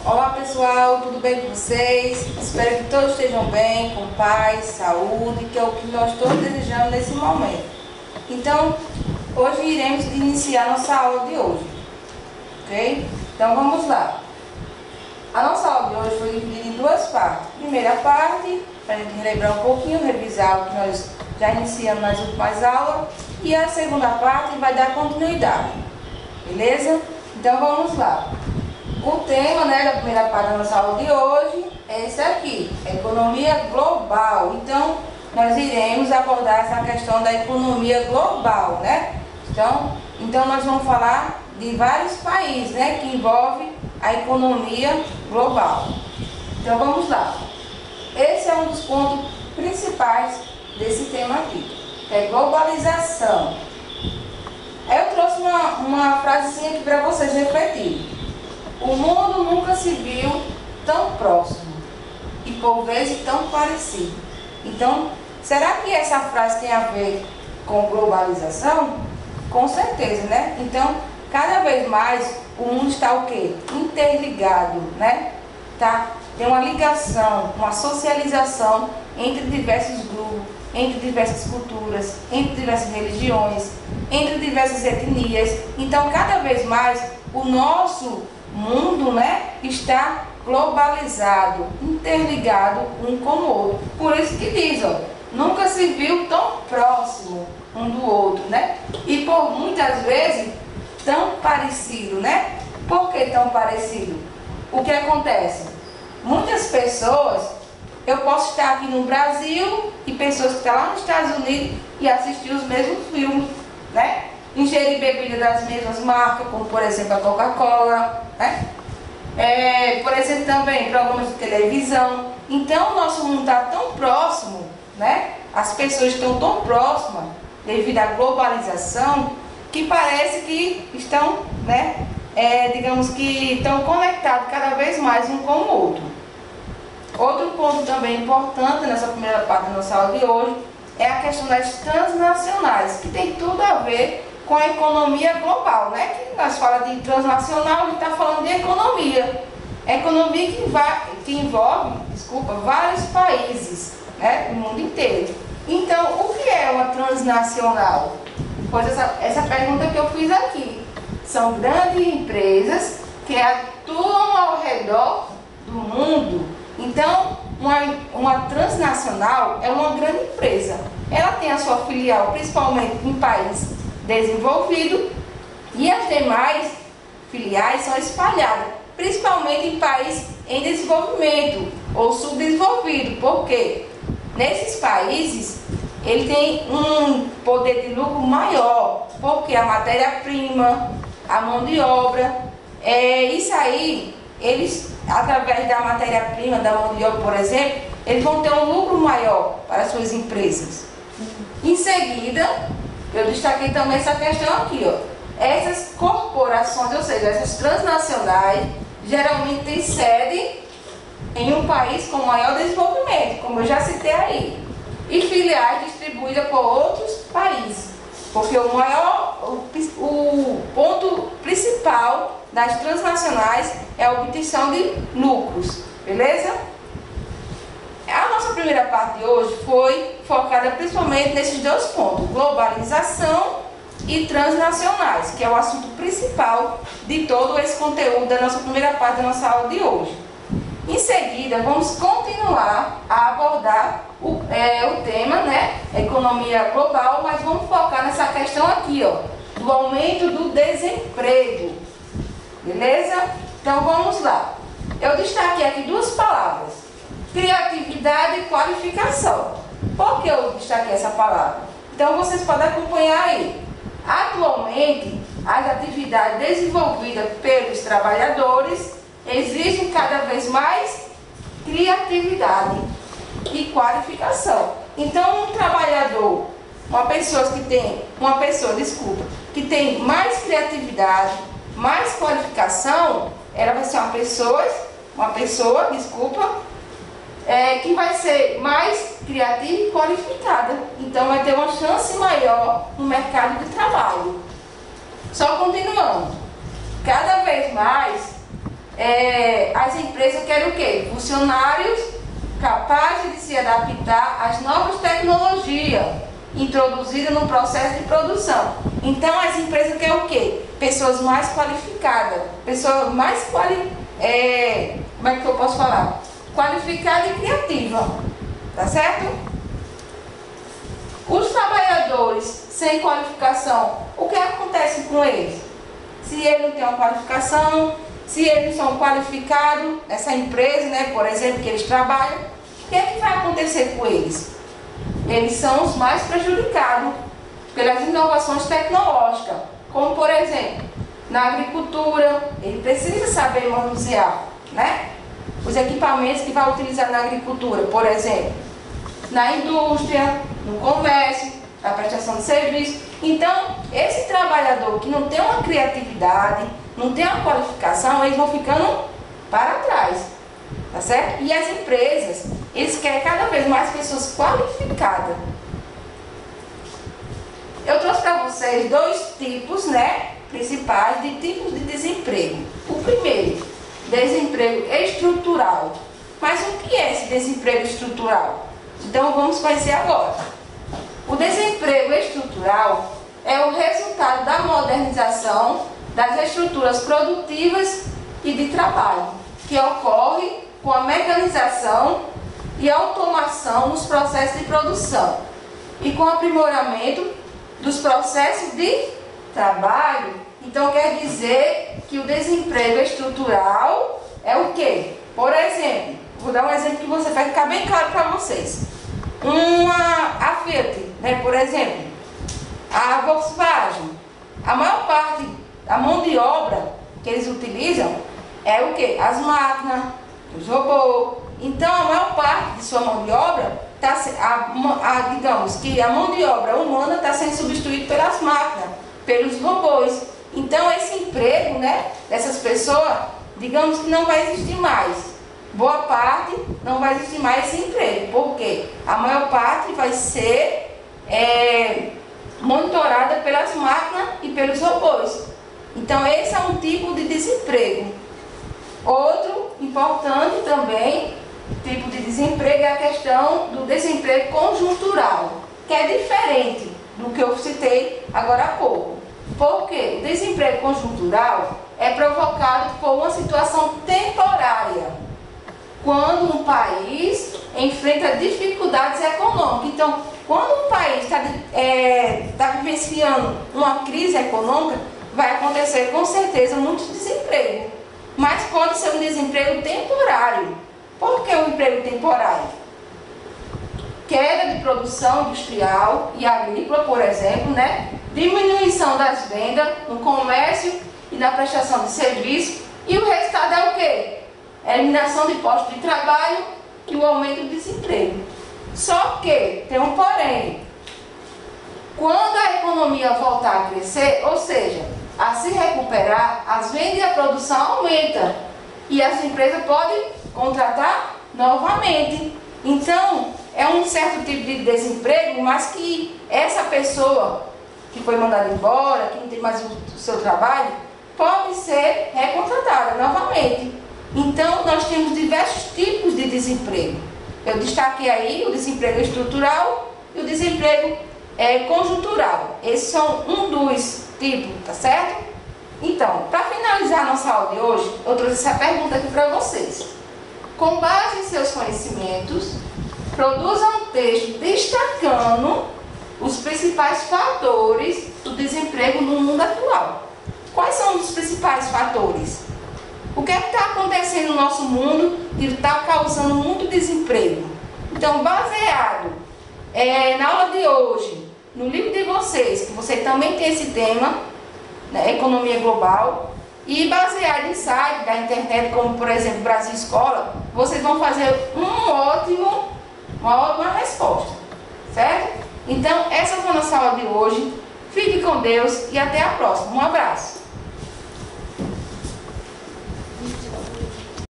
Olá pessoal, tudo bem com vocês? Espero que todos estejam bem, com paz, saúde, que é o que nós todos desejamos nesse momento. Então, hoje iremos iniciar nossa aula de hoje, ok? Então vamos lá. A nossa aula de hoje foi dividida em duas partes. Primeira parte, para a gente relembrar um pouquinho, revisar o que nós já iniciamos nas últimas aulas. E a segunda parte vai dar continuidade, beleza? Então vamos lá. O tema, da primeira parte da nossa aula de hoje é esse aqui, economia global. Então, nós iremos abordar essa questão da economia global, Então nós vamos falar de vários países, que envolve a economia global. Então, vamos lá. Esse é um dos pontos principais desse tema aqui, que é globalização. Eu trouxe uma frasezinha aqui para vocês refletirem. O mundo nunca se viu tão próximo e por vezes tão parecido. Então, será que essa frase tem a ver com globalização? Com certeza, Então, cada vez mais o mundo está o quê? Interligado, Tem uma ligação, uma socialização entre diversos grupos, entre diversas culturas, entre diversas religiões, entre diversas etnias. Então, cada vez mais o nosso mundo, está globalizado, interligado um com o outro. Por isso que diz, nunca se viu tão próximo um do outro, E por muitas vezes tão parecido, Por que tão parecido? O que acontece? Muitas pessoas, eu posso estar aqui no Brasil e pessoas que estão lá nos Estados Unidos e assistir os mesmos filmes, Ingerir bebida das mesmas marcas, como por exemplo a Coca-Cola, por exemplo também programas de televisão. Então o nosso mundo está tão próximo, As pessoas estão tão próximas devido à globalização que parece que estão, digamos que estão conectados cada vez mais um com o outro. Outro ponto também importante nessa primeira parte da nossa aula de hoje é a questão das transnacionais, que tem tudo a ver com a economia global, Que nós falamos de transnacional, a gente está falando de economia. Economia que envolve, vários países, no mundo inteiro. Então, o que é uma transnacional? Pois essa pergunta que eu fiz aqui. São grandes empresas que atuam ao redor do mundo. Então, uma transnacional é uma grande empresa. Ela tem a sua filial principalmente em país desenvolvido e as demais filiais são espalhadas, principalmente em países em desenvolvimento ou subdesenvolvido. Por quê? Nesses países, ele tem um poder de lucro maior, porque a matéria-prima, a mão de obra, isso aí, eles, através da matéria-prima, da mão de obra, por exemplo, eles vão ter um lucro maior para as suas empresas. Em seguida, eu destaquei também essa questão aqui, Essas corporações, ou seja, essas transnacionais, geralmente têm sede em um país com maior desenvolvimento, como eu já citei aí, e filiais distribuídas por outros países, porque o ponto principal das transnacionais é a obtenção de lucros, beleza? A nossa primeira parte de hoje foi focada principalmente nesses dois pontos, globalização e transnacionais, que é o assunto principal de todo esse conteúdo da nossa primeira parte da nossa aula de hoje. Em seguida, vamos continuar a abordar o tema, economia global, mas vamos focar nessa questão aqui, do aumento do desemprego, beleza? Então vamos lá. Eu destaquei aqui duas palavras, criatividade e qualificação. Por que eu destaquei essa palavra? Então vocês podem acompanhar aí. Atualmente, as atividades desenvolvidas pelos trabalhadores exigem cada vez mais criatividade e qualificação. Então, um trabalhador, uma pessoa que tem mais criatividade, mais qualificação, ela vai ser uma pessoa que vai ser mais criativa e qualificada. Então vai ter uma chance maior no mercado de trabalho. Só continuando. Cada vez mais as empresas querem o quê? Funcionários capazes de se adaptar às novas tecnologias introduzidas no processo de produção. Então as empresas querem o quê? Pessoas mais qualificadas, pessoas mais como é que eu posso falar? Qualificada e criativa, tá certo? Os trabalhadores sem qualificação, o que acontece com eles? Se ele não tem uma qualificação, se eles não são qualificados nessa empresa, né, por exemplo, que eles trabalham, o que é que vai acontecer com eles? Eles são os mais prejudicados pelas inovações tecnológicas, como por exemplo, na agricultura, ele precisa saber manusear, né, os equipamentos que vai utilizar na agricultura, por exemplo, na indústria, no comércio, na prestação de serviço. Então, esse trabalhador que não tem uma criatividade, não tem uma qualificação, eles vão ficando para trás, tá certo? E as empresas, eles querem cada vez mais pessoas qualificadas. Eu trouxe para vocês dois tipos, né, principais de tipos de desemprego. O primeiro, desemprego estrutural. Mas o que é esse desemprego estrutural? Então vamos conhecer agora. O desemprego estrutural é o resultado da modernização das estruturas produtivas e de trabalho, que ocorre com a mecanização e automação nos processos de produção e com o aprimoramento dos processos de trabalho. Então quer dizer que o desemprego estrutural é o quê? Por exemplo, vou dar um exemplo que vai ficar bem claro para vocês. A Fiat, né, por exemplo, a Volkswagen, a maior parte da mão de obra que eles utilizam é o quê? As máquinas, os robôs. Então a maior parte de sua mão de obra, digamos que a mão de obra humana está sendo substituída pelas máquinas, pelos robôs. Então esse emprego, né, dessas pessoas, digamos que não vai existir mais. Boa parte não vai existir mais esse emprego, porque a maior parte vai ser monitorada pelas máquinas e pelos robôs. Então esse é um tipo de desemprego. Outro importante também, tipo de desemprego, é a questão do desemprego conjuntural, que é diferente do que eu citei agora há pouco. Porque o desemprego conjuntural é provocado por uma situação temporária, quando um país enfrenta dificuldades econômicas. Então, quando um país está vivenciando uma crise econômica, vai acontecer com certeza muito desemprego. Mas pode ser um desemprego temporário. Por que um emprego temporário? Queda de produção industrial e agrícola, por exemplo, né? Diminuição das vendas no comércio e na prestação de serviço. E o resultado é o quê? Eliminação de postos de trabalho e o aumento do desemprego. Só que tem um porém. Quando a economia voltar a crescer, ou seja, a se recuperar, as vendas e a produção aumentam e as empresas podem contratar novamente. Então, é um certo tipo de desemprego, mas que essa pessoa que foi mandada embora, que não tem mais o seu trabalho, pode ser recontratada novamente. Então, nós temos diversos tipos de desemprego. Eu destaquei aí o desemprego estrutural e o desemprego conjuntural. Esses são um dos tipos, tá certo? Então, para finalizar a nossa aula de hoje, eu trouxe essa pergunta aqui para vocês. Com base em seus conhecimentos, produza um texto destacando os principais fatores do desemprego no mundo atual. Quais são os principais fatores? O que é que está acontecendo no nosso mundo que está causando muito desemprego? Então, baseado na aula de hoje, no livro de vocês, que você também tem esse tema, né, economia global, e baseado em sites da internet, como por exemplo Brasil Escola, vocês vão fazer uma ótima resposta, certo? Então, essa foi a nossa aula de hoje. Fique com Deus e até a próxima. Um abraço.